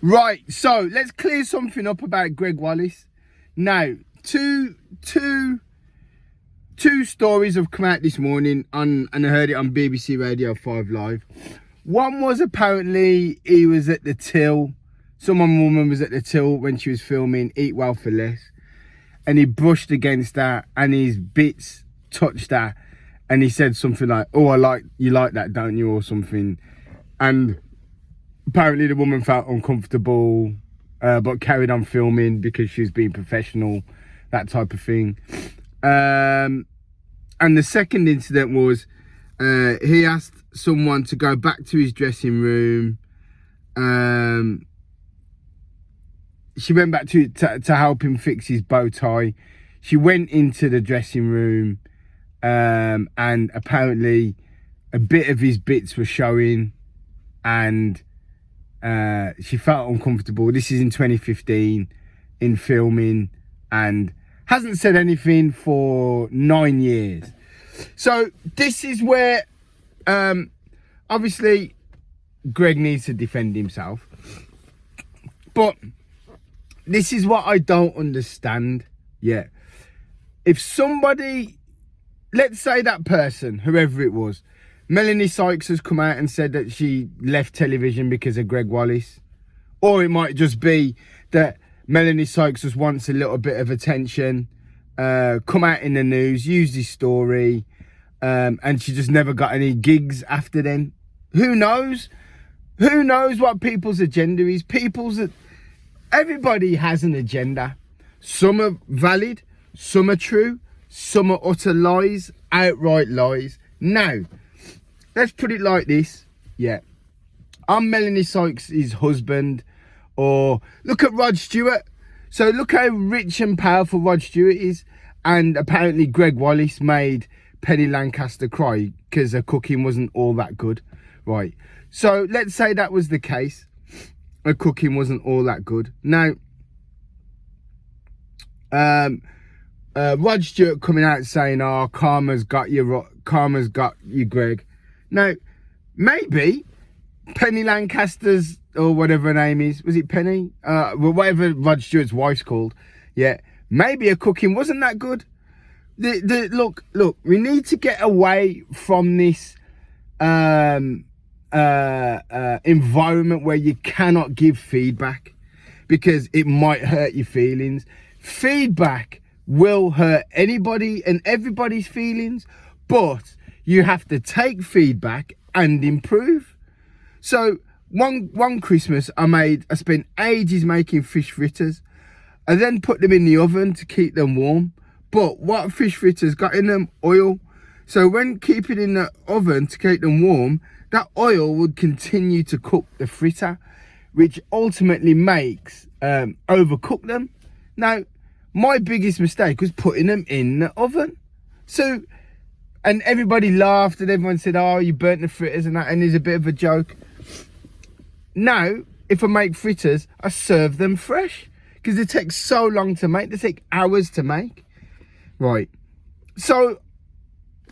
Right, so let's clear something up about Gregg Wallace. Now, two stories have come out this morning and I heard it on BBC Radio 5 Live. One was apparently he was at the till. Some woman was at the till when she was filming Eat Well for Less, and he brushed against her and his bits touched her, and he said something like, "Oh, you like that, don't you?" or something. And apparently the woman felt uncomfortable, but carried on filming because she was being professional, that type of thing. And the second incident was he asked someone to go back to his dressing room. She went back to help him fix his bow tie. She went into the dressing room, and apparently a bit of his bits were showing, and she felt uncomfortable. This is in 2015 in filming, and hasn't said anything for 9 years. So this is where obviously Gregg needs to defend himself, but this is what I don't understand. Yeah, if somebody, let's say that person, whoever it was, Melanie Sykes has come out and said that she left television because of Gregg Wallace. Or it might just be that Melanie Sykes just wants a little bit of attention, come out in the news, use this story, and she just never got any gigs after then. Who knows? Who knows what people's agenda is? Everybody has an agenda. Some are valid, some are true, some are utter lies, outright lies. Now, let's put it like this. Yeah, I'm Melanie Sykes' husband, or look at Rod Stewart. So look how rich and powerful Rod Stewart is, and apparently Gregg Wallace made Penny Lancaster cry because her cooking wasn't all that good, right? So let's say that was the case. Her cooking wasn't all that good. Now, Rod Stewart coming out saying, "Oh, karma's got you, Gregg." Now, maybe Penny Lancaster's, or whatever her name is, was it Penny? Whatever Rod Stewart's wife's called. Yeah, maybe her cooking wasn't that good. Look, we need to get away from this environment where you cannot give feedback because it might hurt your feelings. Feedback will hurt anybody and everybody's feelings, but you have to take feedback and improve. So one Christmas I spent ages making fish fritters. I then put them in the oven to keep them warm, but what fish fritters got in them? Oil. So when keeping in the oven to keep them warm, that oil would continue to cook the fritter, which ultimately makes overcook them. Now, my biggest mistake was putting them in the oven. So, and everybody laughed and everyone said, "Oh, you burnt the fritters," and that, and there's a bit of a joke. Now, if I make fritters, I serve them fresh because they take so long to make. They take hours to make. Right. So,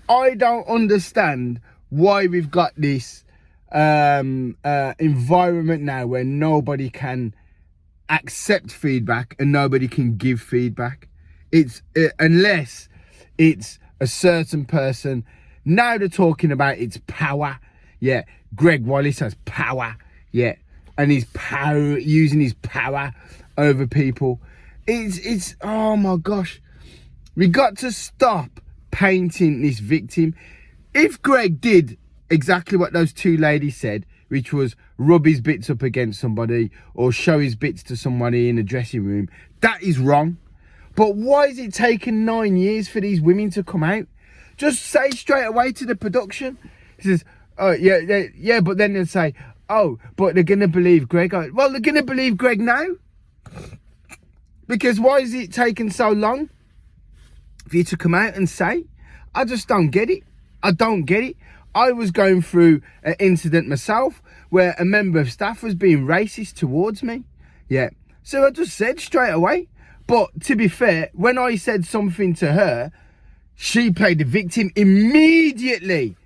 I don't understand why we've got this environment now where nobody can accept feedback and nobody can give feedback. Unless it's a certain person. Now they're talking about its power. Yeah, Gregg Wallace has power. Yeah, and his power, using his power over people. It's oh my gosh, we got to stop painting this victim. If Gregg did exactly what those two ladies said, which was rub his bits up against somebody or show his bits to somebody in a dressing room, that is wrong. But why is it taking 9 years for these women to come out? Just say straight away to the production. He says, "Oh, yeah," but then they'll say, "Oh, but they're going to believe Gregg." Well, they're going to believe Gregg now. Because why is it taking so long for you to come out and say? I just don't get it. I don't get it. I was going through an incident myself where a member of staff was being racist towards me. Yeah. So I just said straight away. But to be fair, when I said something to her, she played the victim immediately.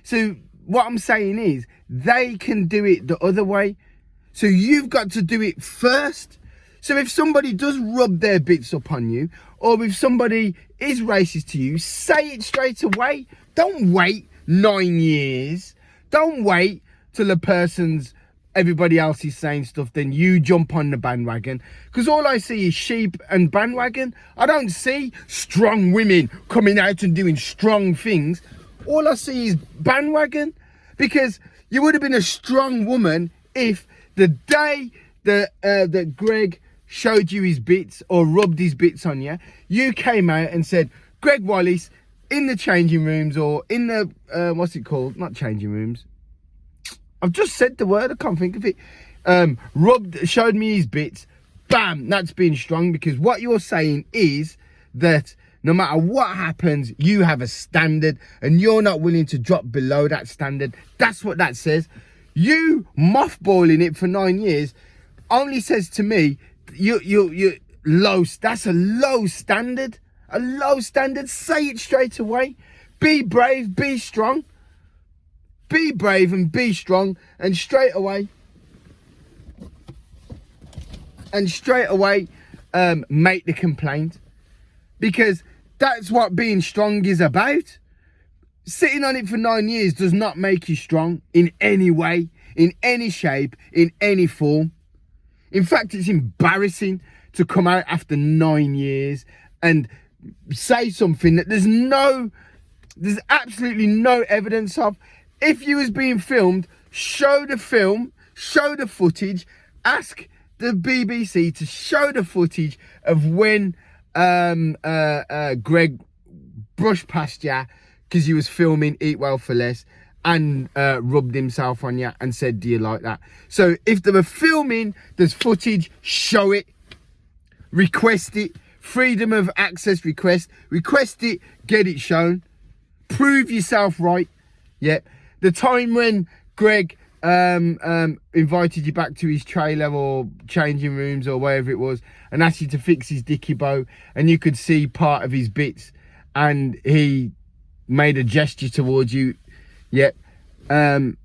So what I'm saying is they can do it the other way. So you've got to do it first. So if somebody does rub their bits up on you, or if somebody is racist to you, say it straight away. Don't wait 9 years. Don't wait till everybody else is saying stuff, then you jump on the bandwagon. Because all I see is sheep and bandwagon. I don't see strong women coming out and doing strong things. All I see is bandwagon. Because you would have been a strong woman if the day that Gregg showed you his bits or rubbed his bits on you, you came out and said, Gregg Wallace in the changing rooms, or in the, what's it called? Not changing rooms. I've just said the word, I can't think of it. Showed me his bits. Bam, that's being strong. Because what you're saying is that no matter what happens, you have a standard and you're not willing to drop below that standard. That's what that says. You mothballing it for 9 years only says to me, you low. That's a low standard. A low standard. Say it straight away. Be brave, be strong. Be brave and be strong, and straight away make the complaint, because that's what being strong is about. Sitting on it for 9 years does not make you strong in any way, in any shape, in any form. In fact, it's embarrassing to come out after 9 years and say something that there's absolutely no evidence of. If you was being filmed, show the film, show the footage, ask the BBC to show the footage of when Gregg brushed past you because he was filming Eat Well for Less and rubbed himself on you and said, do you like that? So if they were filming, there's footage, show it, request it, freedom of access request it, get it shown, prove yourself right. Yeah. The time when Gregg invited you back to his trailer or changing rooms or wherever it was and asked you to fix his dicky bow, and you could see part of his bits and he made a gesture towards you. Yeah. On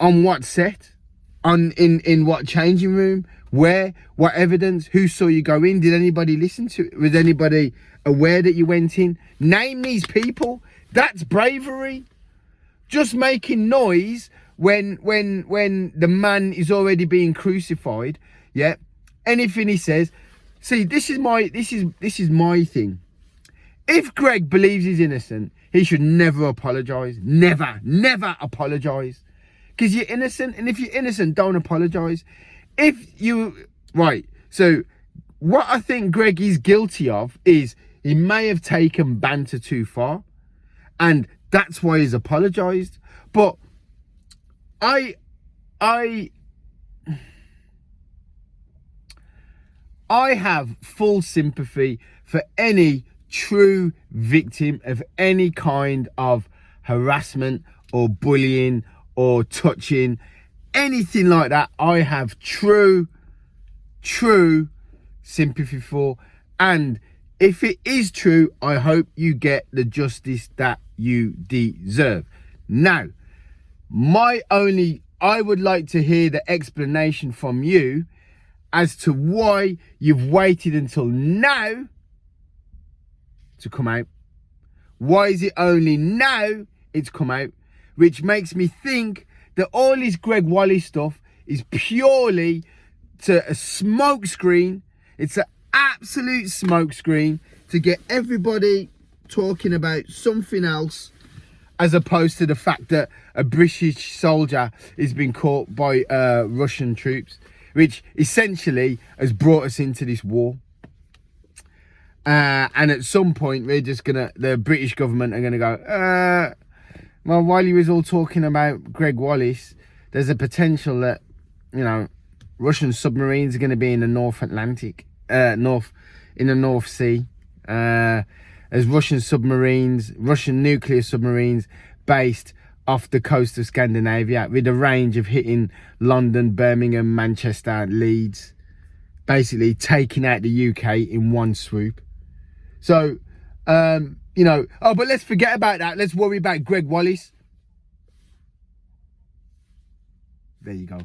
what set? In what changing room? Where? What evidence? Who saw you go in? Did anybody listen to it? Was anybody aware that you went in? Name these people. That's bravery. Just making noise when the man is already being crucified. Yeah. Anything he says. See, this is my thing. If Gregg believes he's innocent, he should never apologise. Never apologise. Because you're innocent, and if you're innocent, don't apologise. So what I think Gregg is guilty of is he may have taken banter too far, and that's why he's apologised. But I have full sympathy for any true victim of any kind of harassment or bullying or touching, anything like that. I have true sympathy for, and if it is true, I hope you get the justice that you deserve. Now, I would like to hear the explanation from you as to why you've waited until now to come out. Why is it only now it's come out? Which makes me think that all this Gregg Wallace stuff is purely to a smoke screen. It's an absolute smoke screen to get everybody talking about something else, as opposed to the fact that a British soldier is being caught by Russian troops, which essentially has brought us into this war. And at some point, the British government are gonna go, well, while you was all talking about Gregg Wallace, there's a potential that, Russian submarines are going to be in the North Atlantic, in the North Sea. As Russian nuclear submarines based off the coast of Scandinavia with a range of hitting London, Birmingham, Manchester, Leeds, basically taking out the UK in one swoop. So You know, oh, but let's forget about that. Let's worry about Gregg Wallace. There you go.